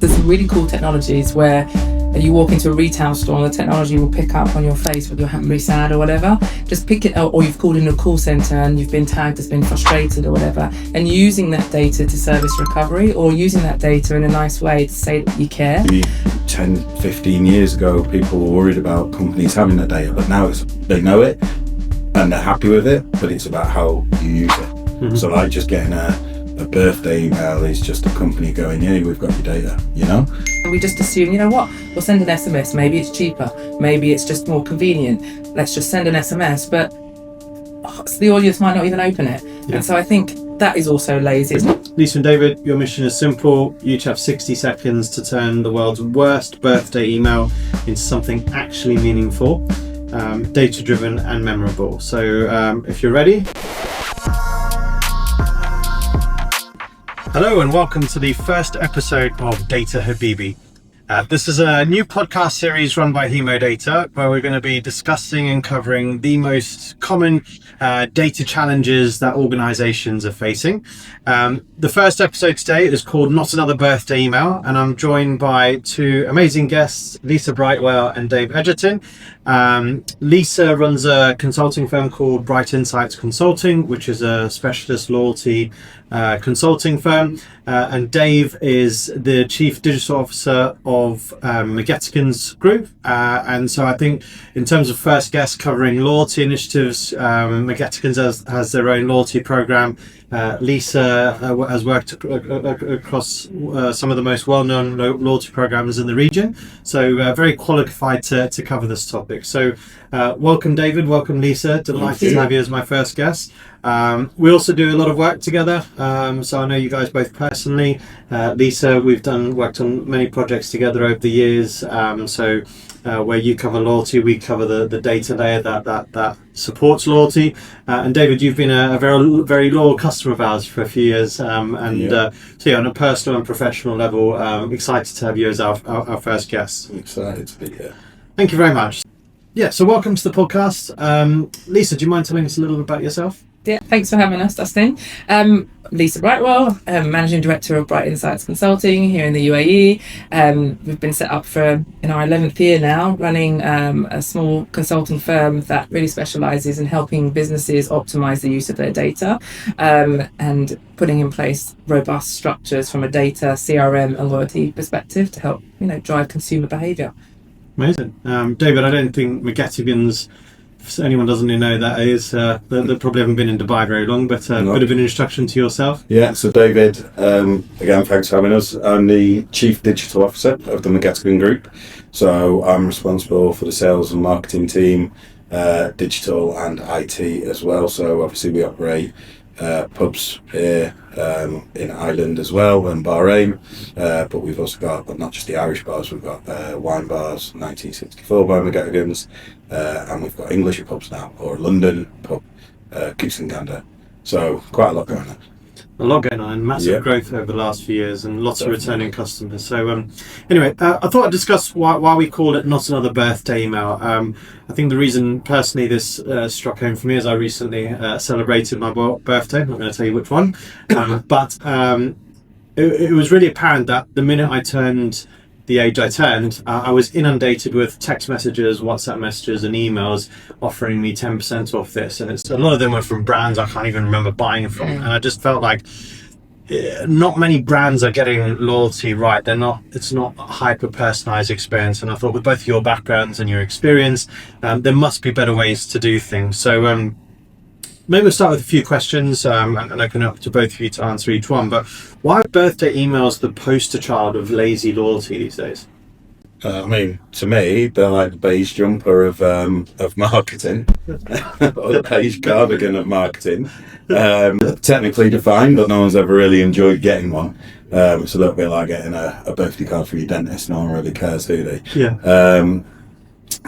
There's some really cool technologies where you walk into a retail store and the technology will pick up on your face whether you're happy, sad or whatever. Just pick it up, or you've called in a call centre and you've been tagged as being frustrated or whatever, and using that data to service recovery, or using that data in a nice way to say that you care. 10, 15 years ago, people were worried about companies having that data, but now they know it and they're happy with it, but it's about how you use it. Mm-hmm. So like just getting a birthday email is just a company going, yeah, we've got your data, you know? We just assume, you know what, we'll send an SMS, maybe it's cheaper, maybe it's just more convenient, let's just send an SMS, but the audience might not even open it. Yeah. And so I think that is also lazy. Lisa and David, your mission is simple. You each have 60 seconds to turn the world's worst birthday email into something actually meaningful, data-driven and memorable. So if you're ready. Hello and welcome to the first episode of Data Habibi. This is a new podcast series run by HemoData, where we're going to be discussing and covering the most common data challenges that organizations are facing. The first episode today is called Not Another Birthday Email, and I'm joined by two amazing guests, Lisa Brightwell and Dave Egerton. Lisa runs a consulting firm called Bright Insights Consulting, which is a specialist loyalty consulting firm, and Dave is the Chief Digital Officer of Egerton's group. And so I think in terms of first guest covering loyalty initiatives, Egerton has their own loyalty program. Lisa has worked across some of the most well-known loyalty programs in the region, so very qualified to cover this topic. So welcome David, welcome Lisa, delighted to have you as my first guest. We also do a lot of work together, so I know you guys both personally. Lisa, we've worked on many projects together over the years, so where you cover loyalty, we cover the data layer that supports loyalty. And David, you've been a very loyal customer of ours for a few years, so on a personal and professional level, excited to have you as our first guest. Excited to be here. Thank you very much. Yeah, so welcome to the podcast. Lisa, do you mind telling us a little bit about yourself? Yeah, thanks for having us, Dustyn. Lisa Brightwell, Managing Director of Bright Insights Consulting here in the UAE. We've been set up in our 11th year now, running a small consulting firm that really specialises in helping businesses optimise the use of their data, and putting in place robust structures from a data, CRM and loyalty perspective to help drive consumer behaviour. Amazing. David, I don't think Egerton's, if anyone doesn't know that is, they probably haven't been in Dubai very long, but a bit of an introduction to yourself. Yeah, so David, again, thanks for having us. I'm the Chief Digital Officer of the Egerton Group. So I'm responsible for the sales and marketing team, digital and IT as well. So obviously we operate pubs here in Ireland as well, and Bahrain, but we've also got, but not just the Irish bars, we've got wine bars, 1964 by Egerton's, and we've got English pubs now, or London pub, Goose and Gander. So quite a lot going on. A lot going on, and massive growth over the last few years, and lots of returning customers. So anyway, I thought I'd discuss why we call it Not Another Birthday Email. I think the reason personally this struck home for me is I recently celebrated my birthday. I'm not going to tell you which one, but it was really apparent that the minute I turned the age I turned, I was inundated with text messages, WhatsApp messages and emails offering me 10% off this, and a lot of them were from brands I can't even remember buying from, and I just felt like not many brands are getting loyalty right. It's not a hyper personalized experience, and I thought with both your backgrounds and your experience, there must be better ways to do things. So maybe we'll start with a few questions and open it up to both of you to answer each one. But why are birthday emails the poster child of lazy loyalty these days? I mean, to me, they're like the beige jumper of marketing, or the beige cardigan of marketing. Technically defined, but no one's ever really enjoyed getting one. It's a little bit like getting a birthday card for your dentist. No one really cares, do they? Yeah.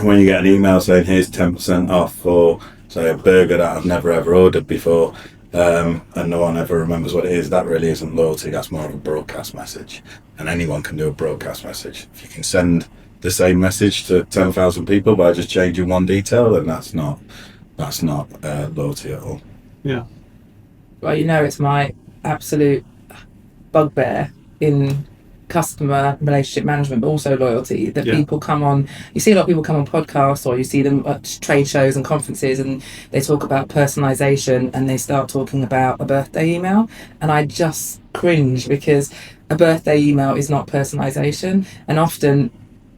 When you get an email saying here's 10% off for, say, a burger that I've never ever ordered before, and no one ever remembers what it is, that really isn't loyalty. That's more of a broadcast message, and anyone can do a broadcast message. If you can send the same message to 10,000 people by just changing one detail, then that's not loyalty at all. Yeah. Well, it's my absolute bugbear in customer relationship management, but also loyalty, that Yeah. people come on, you see a lot of people come on podcasts, or you see them at trade shows and conferences, and they talk about personalization, and they start talking about a birthday email, and I just cringe, because a birthday email is not personalization. And often,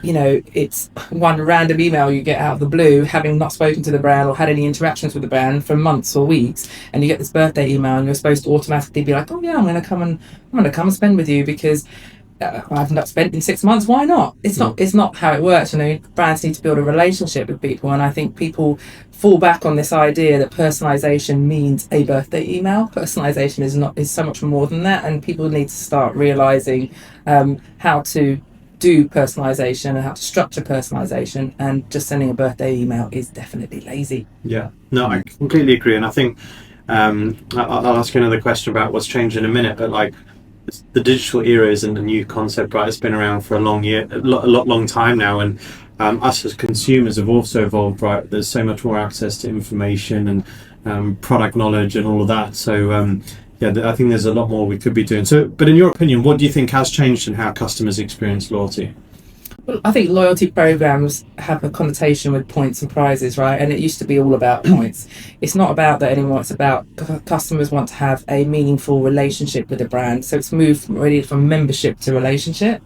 you know, it's one random email you get out of the blue, having not spoken to the brand or had any interactions with the brand for months or weeks, and you get this birthday email, and you're supposed to automatically be like, oh yeah, I'm going to come and spend with you because I've not spent in 6 months. Why not? It's not how it works. You know, brands need to build a relationship with people, and I think people fall back on this idea that personalization means a birthday email. Personalization is so much more than that, and people need to start realizing how to do personalization and how to structure personalization, and just sending a birthday email is definitely lazy. Yeah, no, I completely agree. And I think I'll ask you another question about what's changed in a minute, but like, the digital era isn't a new concept, right? It's been around for a long time now, and us as consumers have also evolved, right? There's so much more access to information and product knowledge and all of that. So I think there's a lot more we could be doing. So, but in your opinion, what do you think has changed in how customers experience loyalty? Well, I think loyalty programs have a connotation with points and prizes, right? And it used to be all about points. It's not about that anymore. It's about customers want to have a meaningful relationship with the brand. So it's moved really from membership to relationship.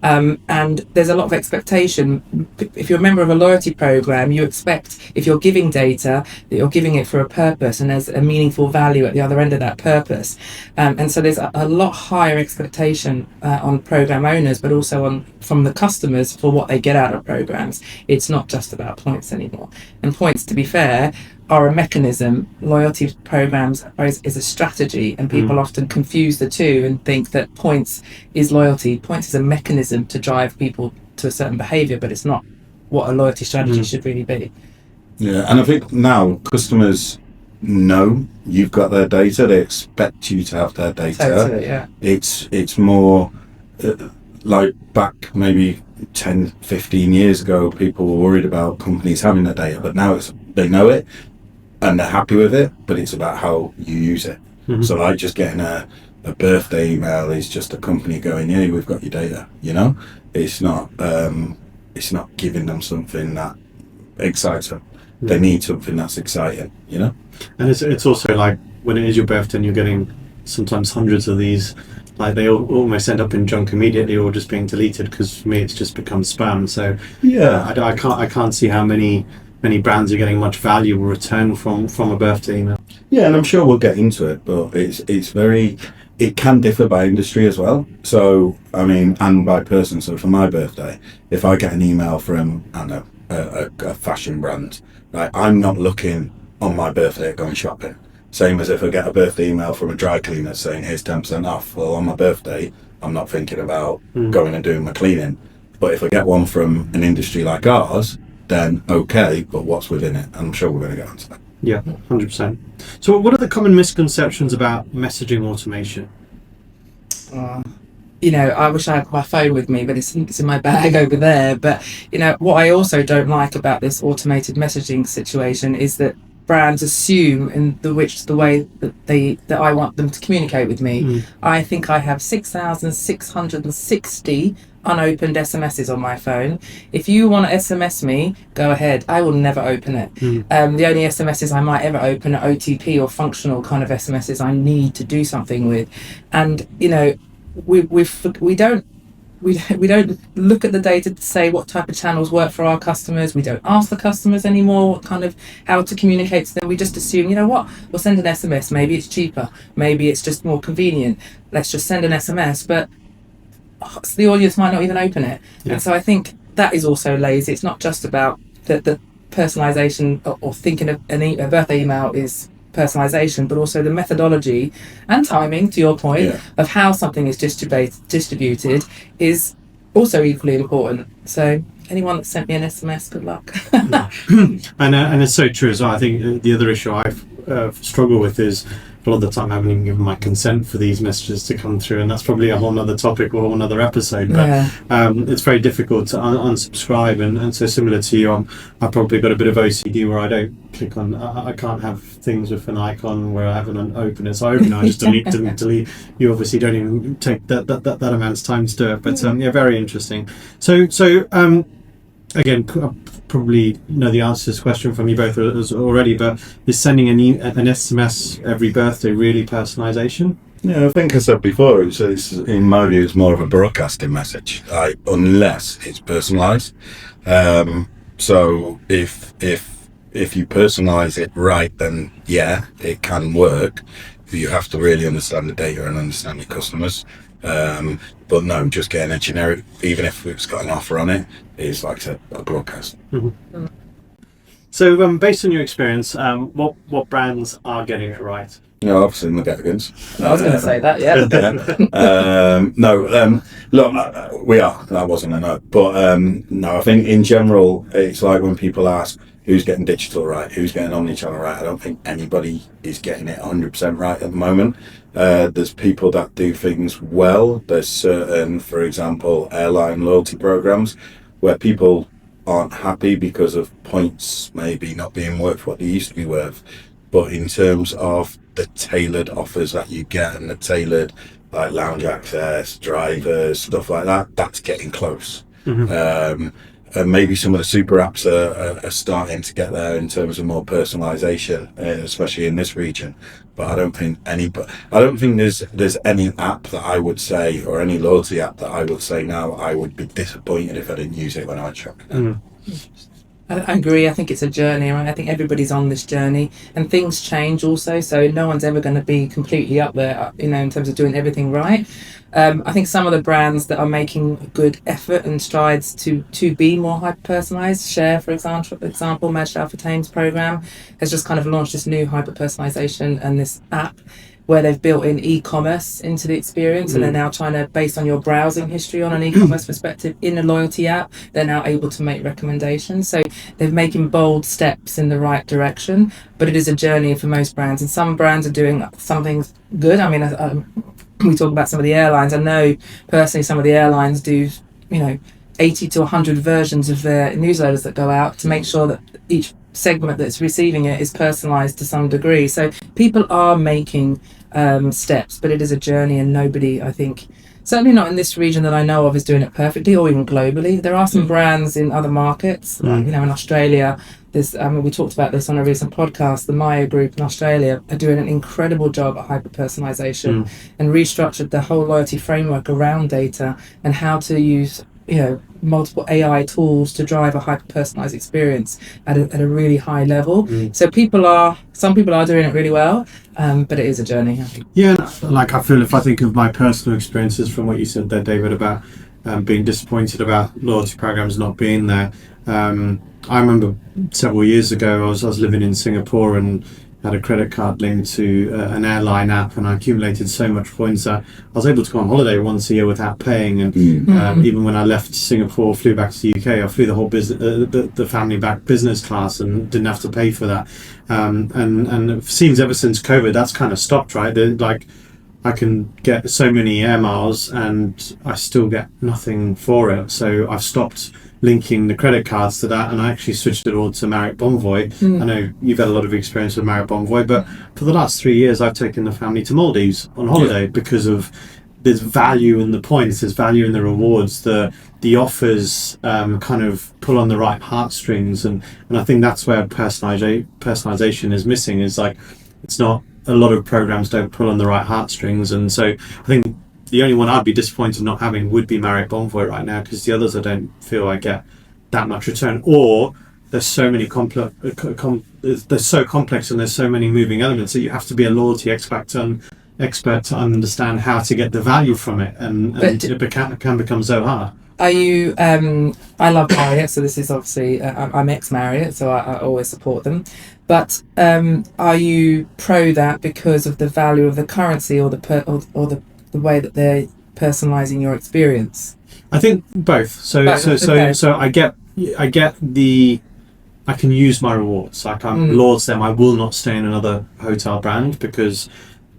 And there's a lot of expectation. If you're a member of a loyalty program, you expect, if you're giving data, that you're giving it for a purpose, and there's a meaningful value at the other end of that purpose. And so there's a lot higher expectation on program owners, but also from the customers for what they get out of programs. It's not just about points anymore. And points, to be fair, are a mechanism. Loyalty programs is a strategy, and people often confuse the two and think that points is loyalty. Points is a mechanism to drive people to a certain behaviour, but it's not what a loyalty strategy should really be. Yeah, and I think now customers know you've got their data. They expect you to have their data. Totally, yeah. It's more like back maybe 10, 15 years ago, people were worried about companies having their data, but now they know it and they're happy with it, but it's about how you use it. So like just getting a birthday email is just a company going, yeah, we've got your data, you know? It's not giving them something that excites them. They need something that's exciting, you know? And it's also like, when it is your birthday and you're getting sometimes hundreds of these, like they almost end up in junk immediately, or just being deleted, because for me it's just become spam. So yeah, I can't see how many brands are getting much value or return from a birthday email. Yeah, and I'm sure we'll get into it, but it can differ by industry as well. So I mean, and by person. So for my birthday, if I get an email from, I don't know, a fashion brand, right, I'm not looking on my birthday at going shopping. Same as if I get a birthday email from a dry cleaner saying here's 10% off. Well, on my birthday, I'm not thinking about going and doing my cleaning. But if I get one from an industry like ours, then okay, but what's within it? I'm sure we're going to get onto that. Yeah, 100%. So what are the common misconceptions about messaging automation? You know, I wish I had my phone with me, but it's in my bag over there. But, you know, what I also don't like about this automated messaging situation is that brands assume in the way that I want them to communicate with me. I think I have 6,660 unopened SMSs on my phone. If you want to SMS me, go ahead. I will never open it. The only SMSs I might ever open are OTP or functional kind of SMSs I need to do something with. And, you know, we don't look at the data to say what type of channels work for our customers. We don't ask the customers anymore how to communicate to them. We just assume, you know what, we'll send an SMS. Maybe it's cheaper. Maybe it's just more convenient. Let's just send an SMS. But the audience might not even open it. And so I think that is also lazy. It's not just about the personalization or thinking of a birthday email is personalization, but also the methodology and timing, to your point, of how something is distributed is also equally important. So anyone that sent me an SMS, good luck. And it's so true as well. I think the other issue struggle with is a lot of the time I haven't even given my consent for these messages to come through, and that's probably a whole nother topic or a whole nother episode. But it's very difficult to unsubscribe, and so similar to you, I've probably got a bit of OCD where I don't click on. I can't have things with an icon where I haven't opened it. So I open it, I just delete. You obviously don't even take that amount of time to do it. But very interesting. So again, probably know the answer to this question from you both already, but is sending an SMS every birthday really personalisation? Yeah, I think I said before, it's in my view, it's more of a broadcasting message, unless it's personalised. So if you personalise it right, then yeah, it can work. You have to really understand the data and understand your customers. But no, just getting a generic, even if it's got an offer on it, is like I said, a broadcast. Mm-hmm. So, based on your experience, what brands are getting it right? Obviously the Egertons. I was going to say that, yeah. Look, we are. That wasn't a no. But no, I think in general, it's like when people ask, who's getting digital right, who's getting omnichannel right, I don't think anybody is getting it 100% right at the moment. There's people that do things well. There's certain, for example, airline loyalty programs where people aren't happy because of points maybe not being worth what they used to be worth. But in terms of the tailored offers that you get and the tailored like lounge access, drivers, stuff like that, that's getting close. Mm-hmm. And maybe some of the super apps are starting to get there in terms of more personalisation, especially in this region. But I don't think there's any app that I would say, or any loyalty app that I would say now I would be disappointed if I didn't use it when I went shopping. Mm. I agree. I think it's a journey, right? I think everybody's on this journey, and things change also. So no one's ever going to be completely up there, in terms of doing everything right. I think some of the brands that are making good effort and strides to be more hyper-personalised, Share, for example, Managed Alpha Tames program has just kind of launched this new hyper-personalisation and this app where they've built in e-commerce into the experience, and they're now trying to, based on your browsing history on an e-commerce perspective in a loyalty app, they're now able to make recommendations. So they're making bold steps in the right direction, but it is a journey for most brands, and some brands are doing something good. I mean, we talk about some of the airlines. I know personally some of the airlines do, 80 to 100 versions of their newsletters that go out to make sure that each segment that's receiving it is personalised to some degree. So people are making steps, but it is a journey, and nobody, I think, certainly not in this region that I know of, is doing it perfectly, or even globally. There are some brands in other markets, like, in Australia. We talked about this on a recent podcast. The Maya Group in Australia are doing an incredible job at hyper-personalisation and restructured the whole loyalty framework around data and how to use multiple AI tools to drive a hyper-personalised experience at a really high level. So some people are doing it really well, but it is a journey, I think. Yeah, like I feel, if I think of my personal experiences from what you said there, David, about being disappointed about loyalty programs not being there. I remember several years ago I was living in Singapore and had a credit card linked to an airline app, and I accumulated so much points that I was able to go on holiday once a year without paying. And even when I left Singapore, flew back to the UK, I flew the whole the family back business class and didn't have to pay for that. And it seems ever since COVID, that's kind of stopped, right? Like, I can get so many air miles and I still get nothing for it. So I've stopped linking the credit cards to that, and I actually switched it all to Marriott Bonvoy. I know you've had a lot of experience with Marriott Bonvoy, but for the last 3 years I've taken the family to Maldives on holiday because of there's value in the points, there's value in the rewards, the offers kind of pull on the right heartstrings, and I think that's where personalization is missing. Is like, it's not, a lot of programs don't pull on the right heartstrings, and so I think the only one I'd be disappointed not having would be Marriott Bonvoy right now, because the others I don't feel I get that much return, or there's so many they're so complex and there's so many moving elements that you have to be a loyalty expert to understand how to get the value from it, and it can become so hard. Are you, I love Marriott, so this is obviously, I'm ex-Marriott, so I always support them. But are you pro that because of the value of the currency or the way that they're personalising your experience? I think both. So I get the I can use my rewards. I can laws them. I will not stay in another hotel brand because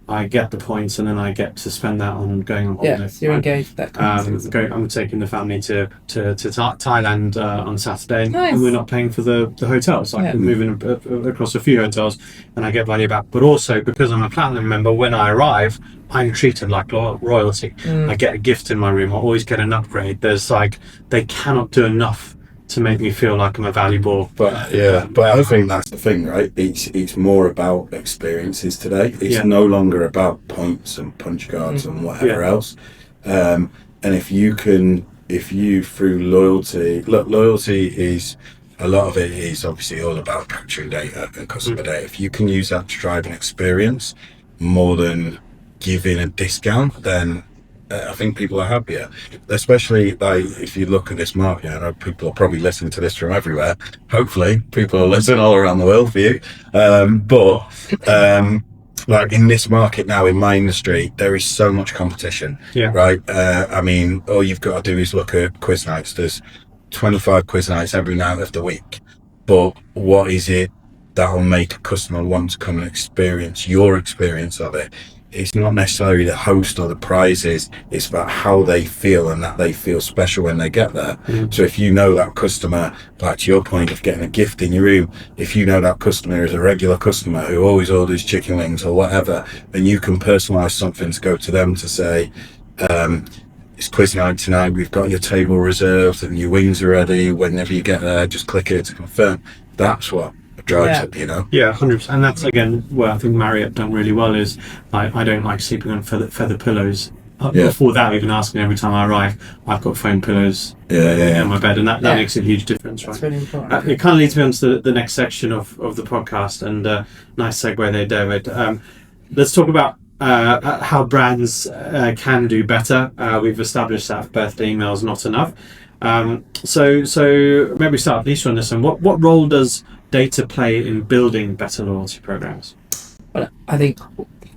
I get the points and then I get to spend that on going on holiday. Yeah, so you're engaged with that kind of thing. I'm taking the family to Thailand on Saturday, Nice. and we're not paying for the hotel, so I can move in across a few hotels and I get value back. But also because I'm a platinum member, when I arrive, I'm treated like royalty. I get a gift in my room. I always get an upgrade. There's like, they cannot do enough to make me feel like I'm a valuable. But I think that's the thing, right? It's more about experiences today. It's no longer about points and punch cards and whatever else. And if you through loyalty is, a lot of it is obviously all about capturing data and customer data. If you can use that to drive an experience more than giving a discount, then I think people are happier, especially like if you look at this market. I know people are probably listening to this from everywhere. Hopefully people are listening all around the world for you. Like in this market now, in my industry, there is so much competition, right? I mean, all you've got to do is look at quiz nights. There's 25 quiz nights every night of the week. But what is it that'll make a customer want to come and experience your experience of it? It's not necessarily the host or the prizes, it's about how they feel and that they feel special when they get there. So if you know that customer, back to your point of getting a gift in your room, if you know that customer is a regular customer who always orders chicken wings or whatever, then you can personalise something to go to them to say, it's quiz night tonight, we've got your table reserved and your wings are ready. Whenever you get there, just click here to confirm. That's what drives it, you know. 100%. And that's again where I think Marriott done really well is I don't like sleeping on feather pillows. Before that, even asking every time I arrive, I've got foam pillows in my bed, and that makes a huge difference, right? That's really important. It kind of leads me on to the next section of the podcast, and nice segue there, David. Let's talk about how brands can do better. We've established that birthday email is not enough. So maybe start at least on this one. What role does data play in building better loyalty programs? Well, I think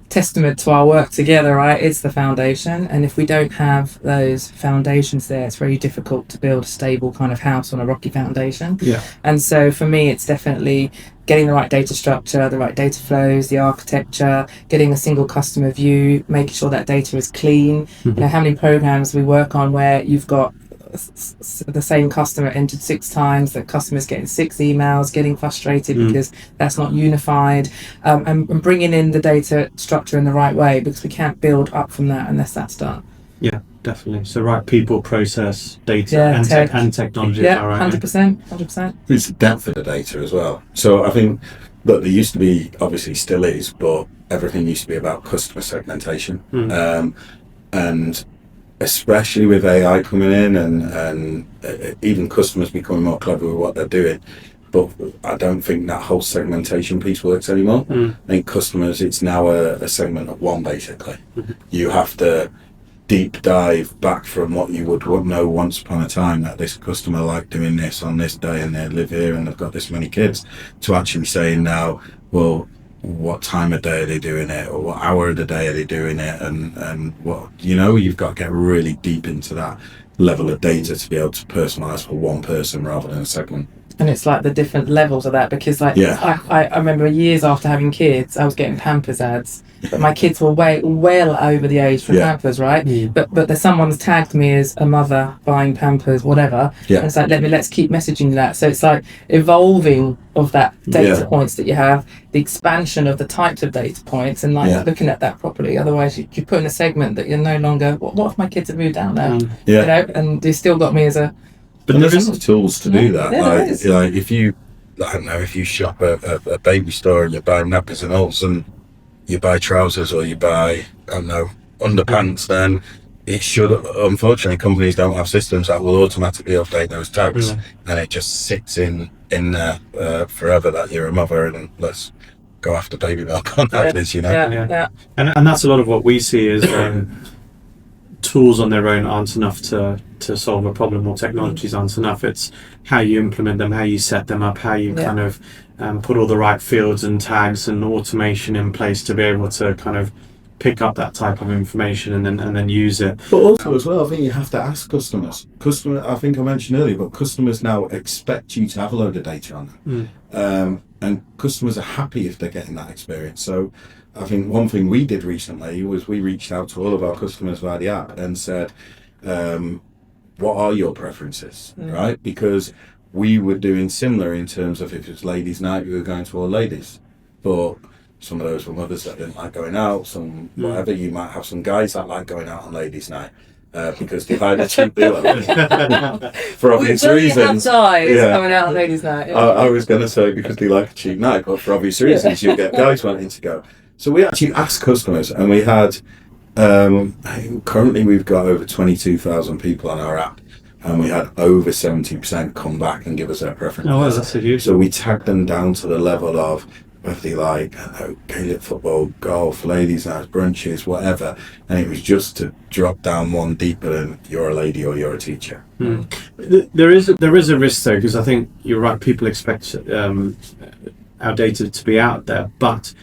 testament to our work together, right? It's the foundation, and if we don't have those foundations there, it's very difficult to build a stable kind of house on a rocky foundation. And so for me, it's definitely getting the right data structure, the right data flows, the architecture, getting a single customer view, making sure that data is clean. You know, how many programs we work on where you've got the same customer entered 6 times, the customer's getting 6 emails, getting frustrated because that's not unified, and bringing in the data structure in the right way, because we can't build up from that unless that's done. Yeah, definitely. So right people, process, data, and technology. Yeah, right? 100%. It's the depth of the data as well. So I think, look, there used to be, obviously still is, but everything used to be about customer segmentation. And especially with AI coming in and even customers becoming more clever with what they're doing. But I don't think that whole segmentation piece works anymore. I think customers, it's now a segment of one, basically. You have to deep dive back from what you would know once upon a time, that this customer liked doing this on this day and they live here and they've got this many kids, to actually saying now, well, what time of day are they doing it, or what hour of the day are they doing it, and what, you know, you've got to get really deep into that level of data to be able to personalize for one person rather than a segment. And it's like the different levels of that, because like I remember years after having kids, I was getting Pampers ads, but my kids were well over the age for Pampers, right? But someone's tagged me as a mother buying Pampers, whatever. And it's like, let's keep messaging that. So it's like evolving of that data points that you have, the expansion of the types of data points, and like looking at that properly. Otherwise, you put in a segment that you're no longer. What if my kids have moved down there? You know, and you still got me as a. But there's the tools to do that. Yeah, like if you, I don't know, if you shop a baby store and you buy nappies and alts and you buy trousers or you buy, I don't know, underpants, then it should, unfortunately, companies don't have systems that will automatically update those tags, and it just sits in there forever that you're a mother and let's go after baby milk on nappies, you know. And that's a lot of what we see is tools on their own aren't enough to solve a problem, or technologies aren't enough. It's how you implement them, how you set them up, how you kind of put all the right fields and tags and automation in place to be able to kind of pick up that type of information and then use it. But also as well, I think you have to ask customers. I think I mentioned earlier, but customers now expect you to have a load of data on them. And customers are happy if they're getting that experience. So I think one thing we did recently was we reached out to all of our customers via the app and said, what are your preferences, right? Because we were doing similar in terms of if it was ladies' night, we were going to all ladies. But some of those were mothers that didn't like going out, some whatever. You might have some guys that like going out on ladies' night because they had a cheap deal for obvious reasons. You have guys coming out on ladies' night. I was going to say because they like a cheap night, but for obvious reasons, you get guys wanting to go. So we actually asked customers, and we had currently we've got over 22,000 people on our app. And we had over 70% come back and give us their preference. Oh, that's a huge. So we tagged them down to the level of whether they like Gaelic football, golf, ladies' nights, brunches, whatever. And it was just to drop down one deeper than you're a lady or you're a teacher. There is a risk though, because I think you're right. People expect our data to be out there, but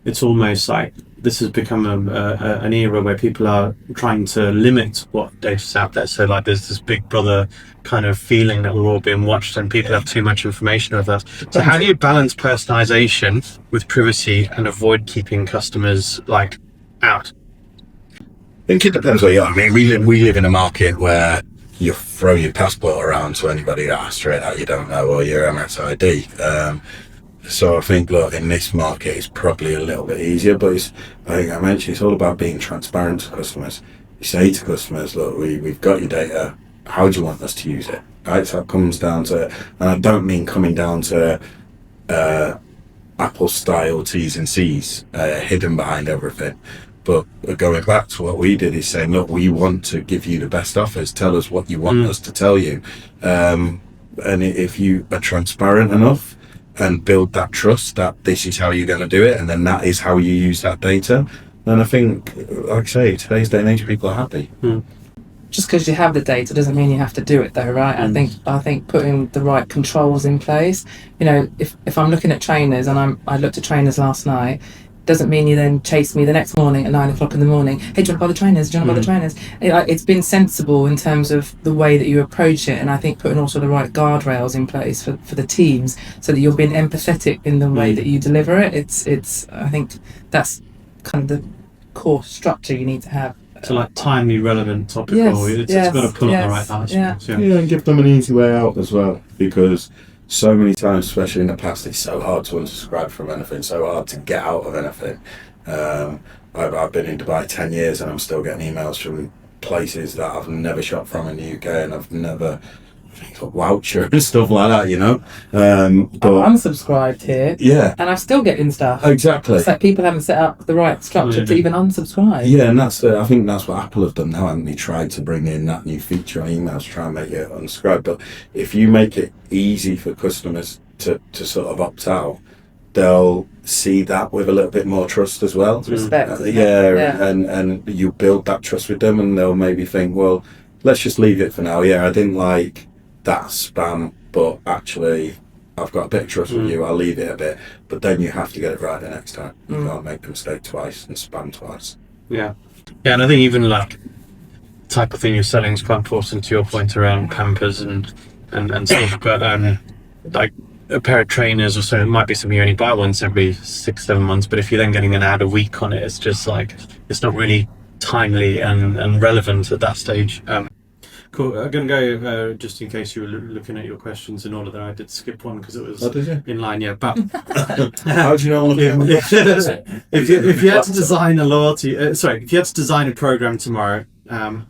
it's almost like this has become an era where people are trying to limit what data's out there. So like there's this big brother kind of feeling that we're all being watched and people have too much information of us. So how do you balance personalization with privacy and avoid keeping customers like out? I think it depends where you are. I mean, we live in a market where you throw your passport around to anybody that asks straight out you don't know, or your MSID. So I think, look, in this market, it's probably a little bit easier, but I think I mentioned it's all about being transparent to customers. You say to customers, look, we've got your data. How do you want us to use it? Right? So it comes down to, and I don't mean coming down to Apple style T's and C's hidden behind everything. But going back to what we did is saying, look, we want to give you the best offers. Tell us what you want us to tell you. And if you are transparent enough, and build that trust that this is how you're going to do it, and then that is how you use that data, then I think, like I say, today's day and age, people are happy. Just because you have the data doesn't mean you have to do it though, right? I think putting the right controls in place, you know, if I'm looking at trainers and I looked at trainers last night, doesn't mean you then chase me the next morning at 9 o'clock in the morning. Hey, do you want to buy the trainers? Do you want to buy the trainers? It's been sensible in terms of the way that you approach it, and I think putting also the right guardrails in place for the teams so that you're being empathetic in the way that you deliver it. It's I think that's kind of the core structure you need to have. So like timely, relevant, topical. It's got to pull on the right balance. Yeah, and give them an easy way out as well, because so many times, especially in the past, it's so hard to unsubscribe from anything, so hard to get out of anything. I've been in Dubai 10 years and I'm still getting emails from places that I've never shopped from in the UK, and I've never voucher and stuff like that, you know. But I'm unsubscribed here, and I'm still getting stuff. Exactly. It's like people haven't set up the right structure to even unsubscribe. Yeah, and I think that's what Apple have done now, haven't they? Tried to bring in that new feature on emails to try and make it unsubscribe. But if you make it easy for customers to sort of opt out, they'll see that with a little bit more trust as well. Respect. And you build that trust with them, and they'll maybe think, well, let's just leave it for now. I didn't like that spam, but actually I've got a bit of trust with you, I'll leave it a bit. But then you have to get it right the next time. You can't make the mistake twice and spam twice. Yeah, and I think even like type of thing you're selling is quite important, to your point around campers and stuff. But like a pair of trainers or so, it might be something you only buy once every 6-7 months, but if you're then getting an ad a week on it, it's just like, it's not really timely and relevant at that stage. Cool. I'm going to go, just in case you were looking at your questions in order there, I did skip one because it was in line. But how do you know all of them? If you had to design a loyalty, if you had to design a program tomorrow,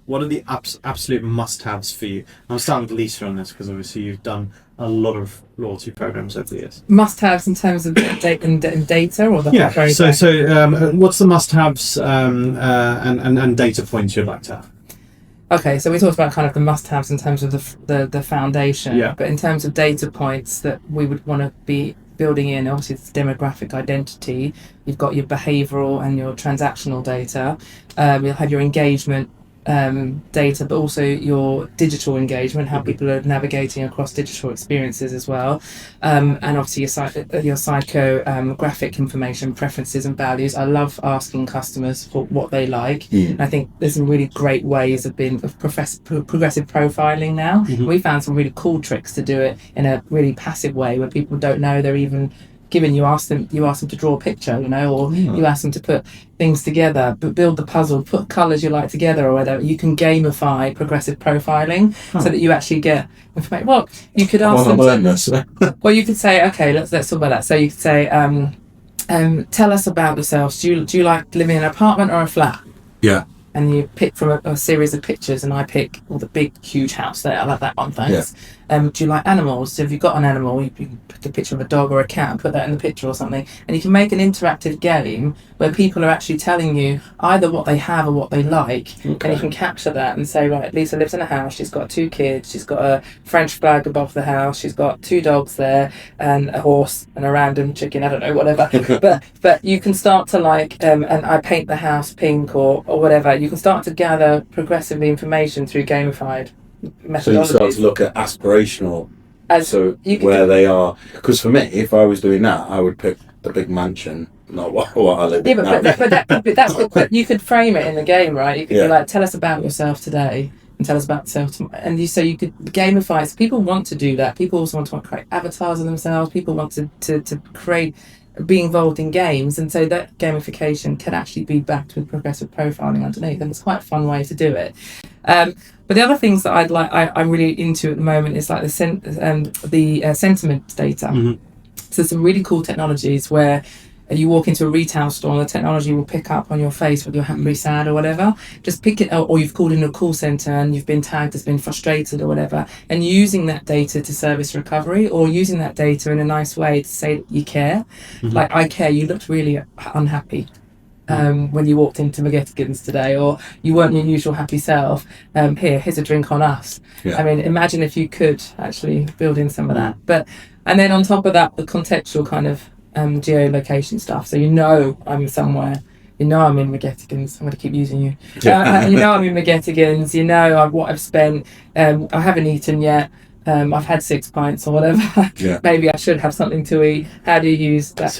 what are the absolute must-haves for you? I'm starting with Lisa on this because obviously you've done a lot of loyalty programs over the years. Must-haves in terms of data or the whole program? So what's the must-haves and data points you'd like to have? Okay, so we talked about kind of the must-haves in terms of the foundation, but in terms of data points that we would want to be building in, obviously it's demographic identity, you've got your behavioural and your transactional data, you'll have your engagement data, but also your digital engagement, how people are navigating across digital experiences as well, and obviously your psychographic information, preferences and values. I love asking customers for what they like. I think there's some really great ways of progressive profiling now. We found some really cool tricks to do it in a really passive way where people don't know they're even given. You ask them to draw a picture, or you ask them to put things together, but build the puzzle, put colours you like together or whatever. You can gamify progressive profiling so that you actually get information. Well, you could ask them well, you could say, okay, let's talk about that. So you could say, tell us about yourselves. Do you like living in an apartment or a flat? Yeah. And you pick from a series of pictures, and I pick the big, huge house there. I like that one, thanks. Do you like animals? So if you've got an animal, you can pick a picture of a dog or a cat and put that in the picture or something. And you can make an interactive game where people are actually telling you either what they have or what they like. And you can capture that and say, right, Lisa lives in a house, she's got 2 kids, she's got a French flag above the house, she's got 2 dogs there, and a horse and a random chicken, I don't know, whatever. but you can start to and I paint the house pink or whatever. You can start to gather progressively information through gamified methodologies. So you start to look at aspirational, where they are. Because for me, if I was doing that, I would pick the big mansion, not what I live in now. But you could frame it in the game, right? You could be like, tell us about yourself today, and tell us about yourself tomorrow. And you could gamify. So people want to do that. People also want to create avatars of themselves. People want to create, be involved in games, and so that gamification can actually be backed with progressive profiling underneath, and it's quite a fun way to do it. But the other things that I'm really into at the moment is like the sentiment data. So some really cool technologies where you walk into a retail store and the technology will pick up on your face whether you're happy, sad or whatever. Just pick it up, or you've called in a call centre and you've been tagged as being frustrated or whatever, and using that data to service recovery, or using that data in a nice way to say that you care. Like, I care, you looked really unhappy when you walked into McGettigan's today, or you weren't your usual happy self. Here's a drink on us. I mean, imagine if you could actually build in some of that. And then on top of that, the contextual kind of geolocation stuff. So I'm somewhere. I'm in McGettigan's. I'm going to keep using you. I'm in McGettigan's. What I've spent. I haven't eaten yet. I've had 6 pints or whatever. Maybe I should have something to eat. How do you use that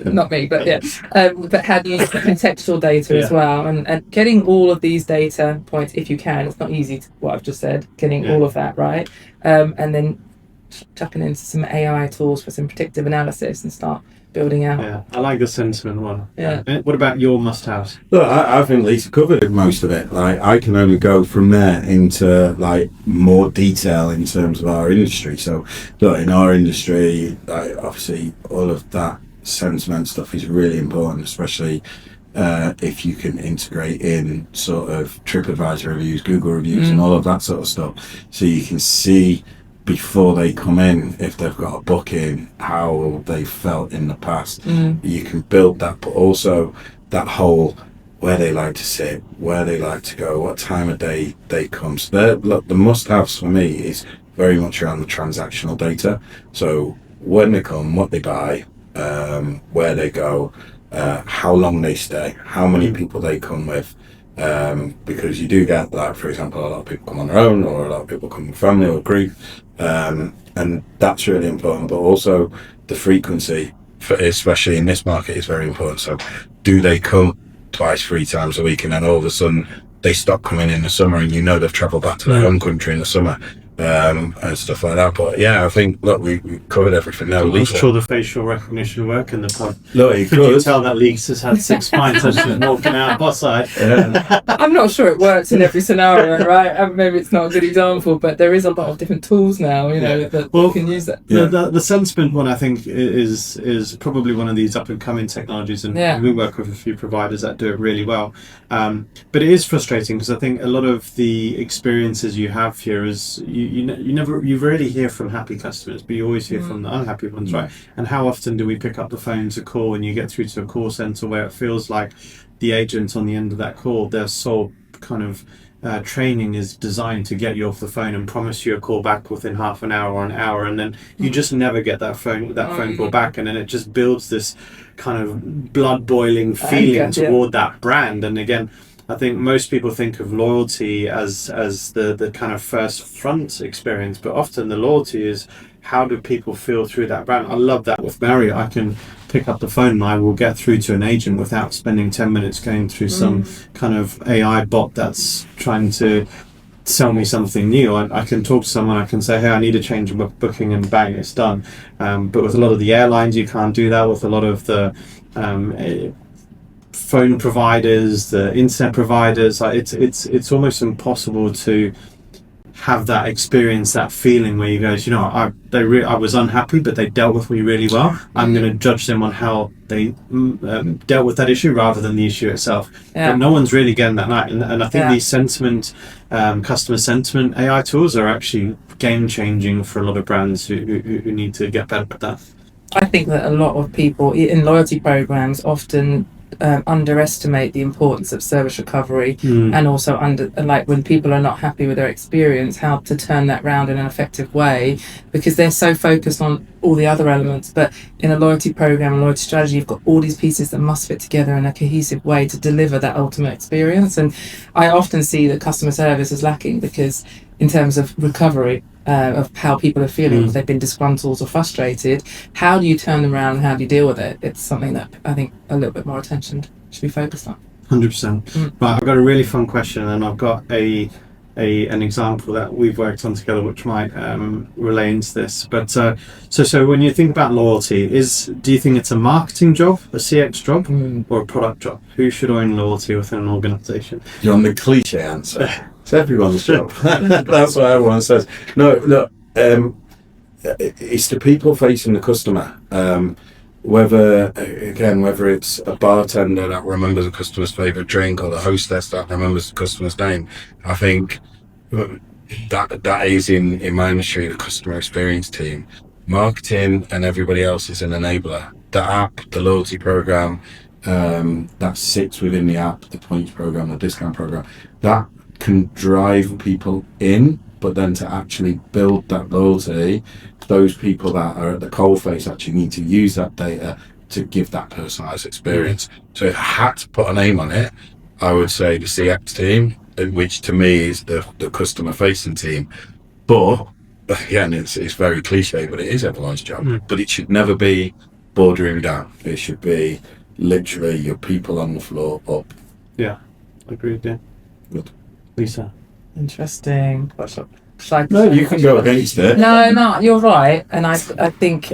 not me, but but how do you use contextual data as well, and getting all of these data points, if you can. It's not easy what I've just said, getting all of that right, and then chucking into some AI tools for some predictive analysis and start building out. I like the sentiment one. What about your must-haves? Look, I think Lisa covered most of it. Like, I can only go from there into like more detail in terms of our industry. So look, in our industry, obviously all of that sentiment stuff is really important, especially if you can integrate in sort of TripAdvisor reviews, Google reviews and all of that sort of stuff, so you can see before they come in, if they've got a booking, how they felt in the past. You can build that, but also that whole where they like to sit, where they like to go, what time of day they come. So the must-haves for me is very much around the transactional data. So when they come, what they buy, where they go, how long they stay, how many people they come with. Because you do get, like, for example, a lot of people come on their own, or a lot of people come with family or group, and that's really important. But also the frequency, especially in this market, is very important. So do they come 2, 3 times a week, and then all of a sudden they stop coming in the summer, and they've travelled back to their home country in the summer, and stuff like that. But I think, look, we covered everything now. I'm sure the facial recognition work in the pod. Look, you tell that Lisa's had 6 pints as she's walking out boss side? I'm not sure it works in every scenario, right? Maybe it's not a good example, but there is a lot of different tools now, that you can use that. The sentiment one, I think, is probably one of these up and coming technologies, and we work with a few providers that do it really well. But it is frustrating, because I think a lot of the experiences you have here is you rarely hear from happy customers, but you always hear from the unhappy ones, right? And how often do we pick up the phone to call, and you get through to a call center where it feels like the agent on the end of that call, their sole kind of training is designed to get you off the phone and promise you a call back within half an hour or an hour, and then you just never get that phone call back, and then it just builds this kind of blood boiling feeling toward that brand. And again, I think most people think of loyalty as the kind of first front experience, but often the loyalty is how do people feel through that brand. I love that with Marriott. I can pick up the phone and I will get through to an agent without spending 10 minutes going through some kind of AI bot that's trying to sell me something new. I can talk to someone, I can say, hey, I need a change of booking, and bang, it's done. But with a lot of the airlines, you can't do that. With a lot of the phone providers, the internet providers, it's almost impossible to have that experience, that feeling where you go, you know, I was unhappy, but they dealt with me really well. I'm going to judge them on how they dealt with that issue rather than the issue itself. But no one's really getting that night. And I think these customer sentiment AI tools are actually game changing for a lot of brands who need to get better at that. I think that a lot of people in loyalty programs often underestimate the importance of service recovery, and also like when people are not happy with their experience, how to turn that round in an effective way, because they're so focused on all the other elements. But in a loyalty program and loyalty strategy, you've got all these pieces that must fit together in a cohesive way to deliver that ultimate experience. And I often see that customer service is lacking because in terms of recovery of how people are feeling, if they've been disgruntled or frustrated, how do you turn them around and how do you deal with it? It's something that I think a little bit more attention should be focused on. 100%. Right, I've got a really fun question, and I've got an example that we've worked on together which might relate into this. But so when you think about loyalty, do you think it's a marketing job, a CX job, or a product job? Who should own loyalty within an organisation? You're on the cliche answer. It's everyone's job. That's what everyone says. No, look, it's the people facing the customer. Whether it's a bartender that remembers a customer's favourite drink or the hostess that remembers the customer's name, I think that is in my industry, the customer experience team. Marketing and everybody else is an enabler. The app, the loyalty program, that sits within the app, the points program, the discount program, that can drive people in, but then to actually build that loyalty, those people that are at the coalface actually need to use that data to give that personalised experience. So if I had to put a name on it, I would say the CX team, which to me is the customer facing team. But again, it's very cliche, but it is everyone's job. But it should never be boardroom down. It should be literally your people on the floor up. Yeah, agreed. Yeah. Good. Lisa. Interesting. No, you can go against it. No, you're right. And I think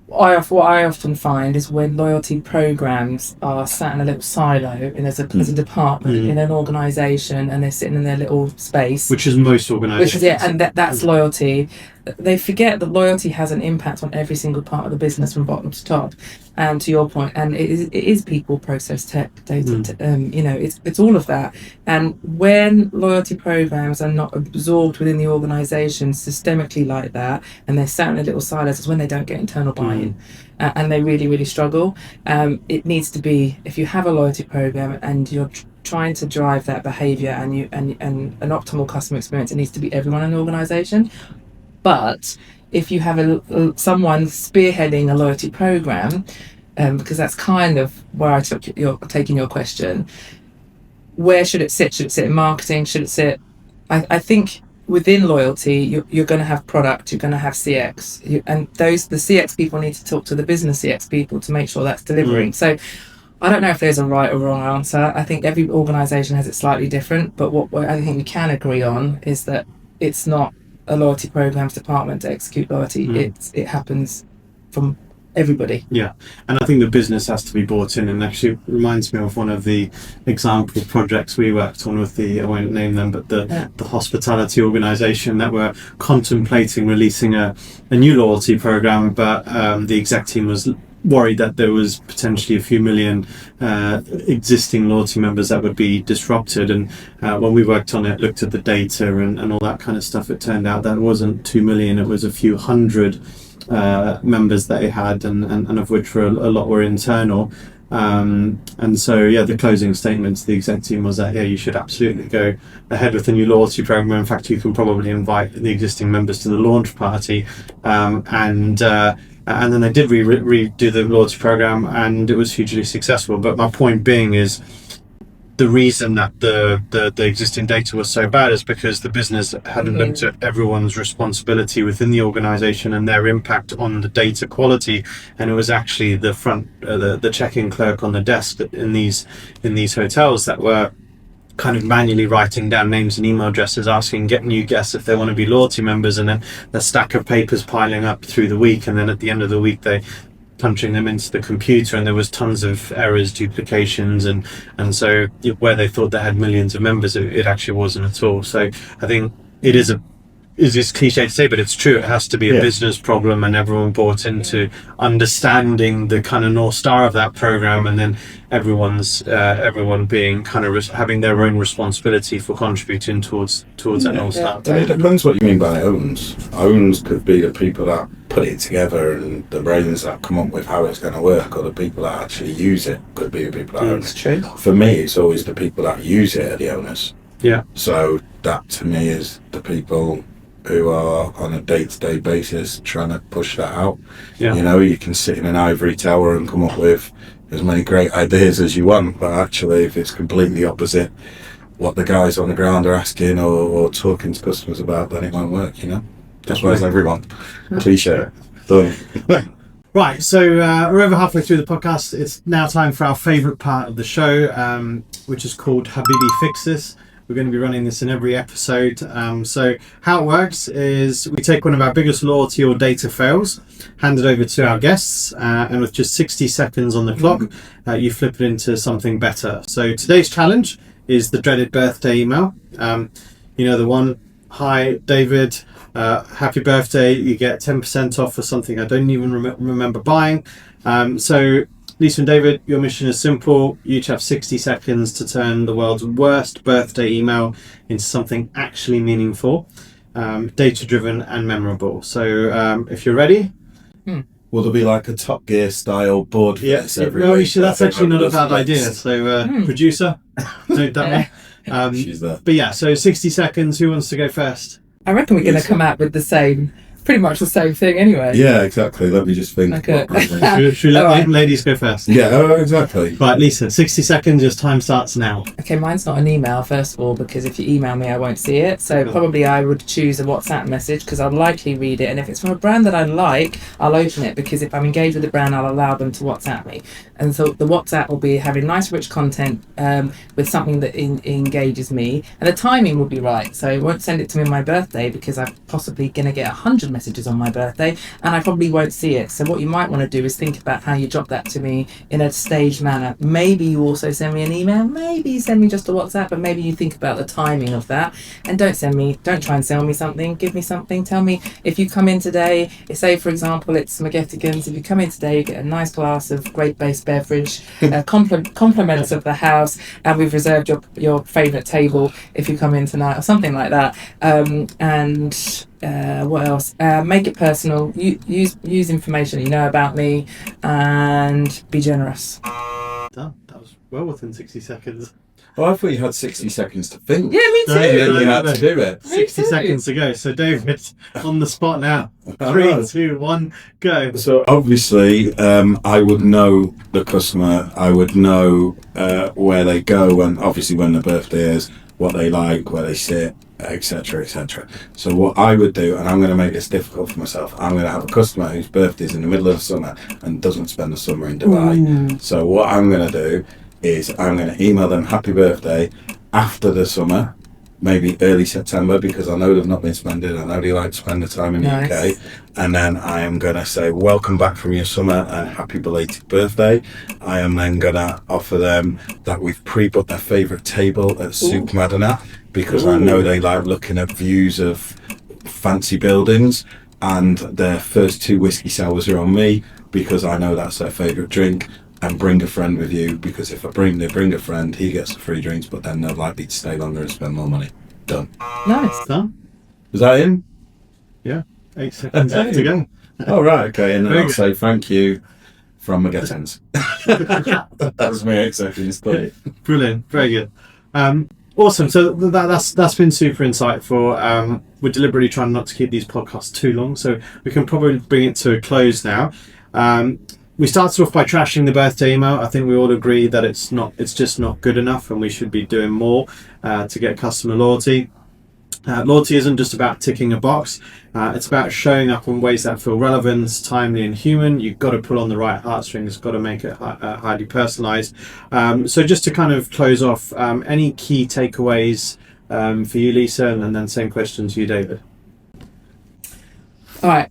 what I often find is when loyalty programs are sat in a little silo as a department in an organisation, and they're sitting in their little space, which is most organisations. And that's loyalty. They forget that loyalty has an impact on every single part of the business from bottom to top. And to your point, and it is people, process, tech, data. It's all of that. And when loyalty programs are not absorbed within the organisation systemically like that, and they're sat in a little silos, is when they don't get internal buy-in, and they really, really struggle. It needs to be, if you have a loyalty program and you're trying to drive that behaviour and an optimal customer experience, it needs to be everyone in the organisation. But if you have someone spearheading a loyalty program, because that's kind of where I took taking your question, where should it sit? Should it sit in marketing? Should it sit? I think within loyalty, you're going to have product, you're going to have CX, and the CX people need to talk to the business CX people to make sure that's delivering. So I don't know if there's a right or wrong answer. I think every organisation has it slightly different, but what I think we can agree on is that it's not a loyalty programs department to execute loyalty. It happens from everybody. Yeah, and I think the business has to be brought in, and actually reminds me of one of the example projects we worked on with I won't name them, but the hospitality organisation that were contemplating releasing a new loyalty program, but the exec team was worried that there was potentially a few million existing loyalty members that would be disrupted, and when we worked on it, looked at the data and all that kind of stuff, it turned out that it wasn't 2 million, it was a few hundred members that it had, and of which a lot were internal. And so the closing statement to the exec team was that you should absolutely go ahead with the new loyalty program. In fact, you can probably invite the existing members to the launch party, and then they did redo the loyalty program, and it was hugely successful. But my point being is, the reason that the existing data was so bad is because the business hadn't looked at everyone's responsibility within the organization and their impact on the data quality, and it was actually the check-in clerk on the desk in these hotels that were kind of manually writing down names and email addresses, asking get new guests if they want to be loyalty members, and then the stack of papers piling up through the week, and then at the end of the week they punching them into the computer, and there was tons of errors, duplications, and so where they thought they had millions of members, it actually wasn't at all. So I think it is it's cliche to say, but it's true. It has to be a business problem, and everyone bought into understanding the kind of North Star of that program, and then everyone being kind of having their own responsibility for contributing towards that North Star. It depends what you mean by owns. Owns could be the people that put it together and the brains that come up with how it's going to work, or the people that actually use it could be the people that own it. True. For me, it's always the people that use it are the owners. Yeah. So that to me is the people who are on a day-to-day basis trying to push that out. Yeah. You know, you can sit in an ivory tower and come up with as many great ideas as you want, but actually if it's completely opposite what the guys on the ground are asking or talking to customers about, then it won't work, you know. As well as everyone. Cliche. Done. Right, so we're over halfway through the podcast. It's now time for our favourite part of the show, which is called Habibi Fixes. We're going to be running this in every episode. So how it works is we take one of our biggest loyalty or data fails, hand it over to our guests, and with just 60 seconds on the clock, you flip it into something better. So today's challenge is the dreaded birthday email. You know the one, hi David, happy birthday, you get 10% off for something I don't even remember buying. So Lisa and David, your mission is simple. You each have 60 seconds to turn the world's worst birthday email into something actually meaningful, data-driven and memorable. So if you're ready. Will there be like a Top Gear style board? Yes, that's actually not a bad idea. So producer, note that one. She's there. But yeah, so 60 seconds. Who wants to go first? I reckon we're going to come out with pretty much the same thing anyway. Yeah, exactly. Let me just think. Okay. Should we let ladies go first? Yeah, exactly. Right, Lisa, 60 seconds, your time starts now. Okay, mine's not an email, first of all, because if you email me, I won't see it. So probably I would choose a WhatsApp message because I'll likely read it. And if it's from a brand that I like, I'll open it because if I'm engaged with the brand, I'll allow them to WhatsApp me. And so the WhatsApp will be having nice, rich content with something that engages me. And the timing will be right. So I won't send it to me on my birthday because I'm possibly going to get 100 messages on my birthday and I probably won't see it. So what you might want to do is think about how you drop that to me in a staged manner. Maybe you also send me an email, maybe you send me just a WhatsApp, but maybe you think about the timing of that. And don't try and sell me something, give me something. Tell me if you come in today, say for example it's Egerton's, if you come in today you get a nice glass of great base beverage, compliments of the house, and we've reserved your favourite table if you come in tonight or something like that. What else? Make it personal. Use information you know about me, and be generous. Done. That was well within 60 seconds. Oh, I thought you had 60 seconds to think. Yeah, me too. You had to do it. 60 seconds to go. So David, on the spot now. 3, 2, 1, go. So obviously, I would know the customer. I would know where they go, and obviously when their birthday is, what they like, where they sit, etc., etc. So what I would do, and I'm going to make this difficult for myself, I'm going to have a customer whose birthday is in the middle of the summer and doesn't spend the summer in Dubai. So what I'm going to do is I'm going to email them happy birthday after the summer, maybe early September, because I know they've not been spending. I know they like to spend the time in the UK. And then I am going to say, welcome back from your summer and happy belated birthday. I am then going to offer them that we've pre-booked their favourite table at Souk Madinat, because I know they like looking at views of fancy buildings, and their first 2 whiskey sours are on me because I know that's their favourite drink. And bring a friend with you, because if they bring a friend, he gets the free drinks, but then they're likely to stay longer and spend more money. Done. Nice. Done. Is that in? Yeah. 8 seconds to go. Oh, right, okay. And then I'll say thank you from Egerton's. That's me, 8 seconds. Brilliant. Very good. Awesome. So that's been super insightful. We're deliberately trying not to keep these podcasts too long, so we can probably bring it to a close now. we started off by trashing the birthday email. I think we all agree that it's just not good enough, and we should be doing more to get customer loyalty. Loyalty isn't just about ticking a box. It's about showing up in ways that feel relevant, timely, and human. You've got to pull on the right heartstrings, got to make it highly personalized. So just to kind of close off, any key takeaways for you, Lisa, and then same question to you, David. All right.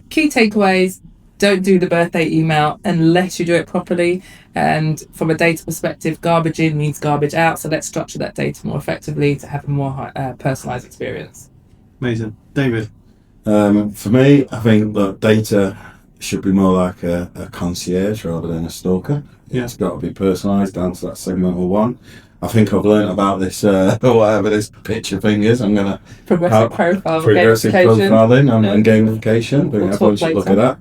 Key takeaways: don't do the birthday email unless you do it properly. And from a data perspective, garbage in means garbage out. So let's structure that data more effectively to have a more personalized experience. Amazing. David? For me, I think that data should be more like a concierge rather than a stalker. Yeah. It's got to be personalised down to that segmental one. I think I've learned about this, whatever this picture thing is. I'm going to Progressive profiling and gamification. But We'll everyone talk should look later. at that.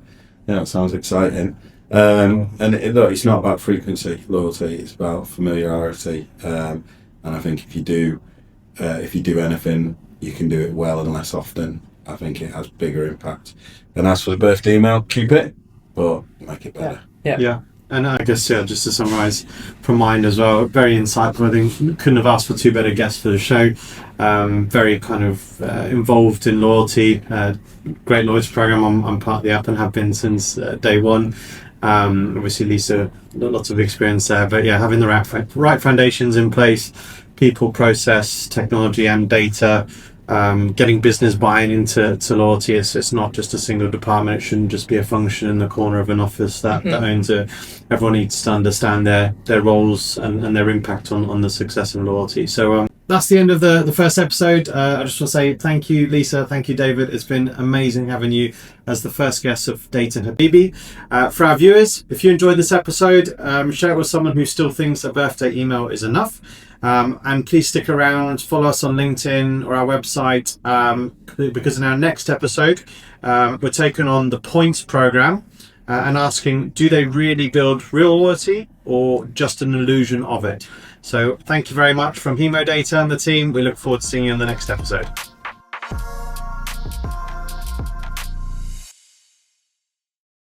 Yeah, it sounds exciting. Look, it's not about frequency, loyalty. It's about familiarity. And I think if you do anything, you can do it well and less often. I think it has bigger impact. And as for the birthday email, keep it, but make it better. Yeah. And I guess, just to summarise from mine as well, very insightful. I think couldn't have asked for two better guests for the show. Very kind of involved in loyalty. Great loyalty program. I'm part of the app and have been since day one. Obviously, Lisa, lots of experience there. But yeah, having the right foundations in place, people, process, technology, and data. Getting business buy-in into loyalty. It's not just a single department. It shouldn't just be a function in the corner of an office that owns it. Everyone needs to understand their roles and their impact on the success of loyalty. So that's the end of the first episode. I just want to say thank you, Lisa. Thank you, David. It's been amazing having you as the first guest of Data Habibi. For our viewers, if you enjoyed this episode, share it with someone who still thinks a birthday email is enough. And please stick around, follow us on LinkedIn or our website, because in our next episode, we're taking on the points program and asking, do they really build real loyalty or just an illusion of it? So thank you very much from Hemo Data and the team. We look forward to seeing you in the next episode.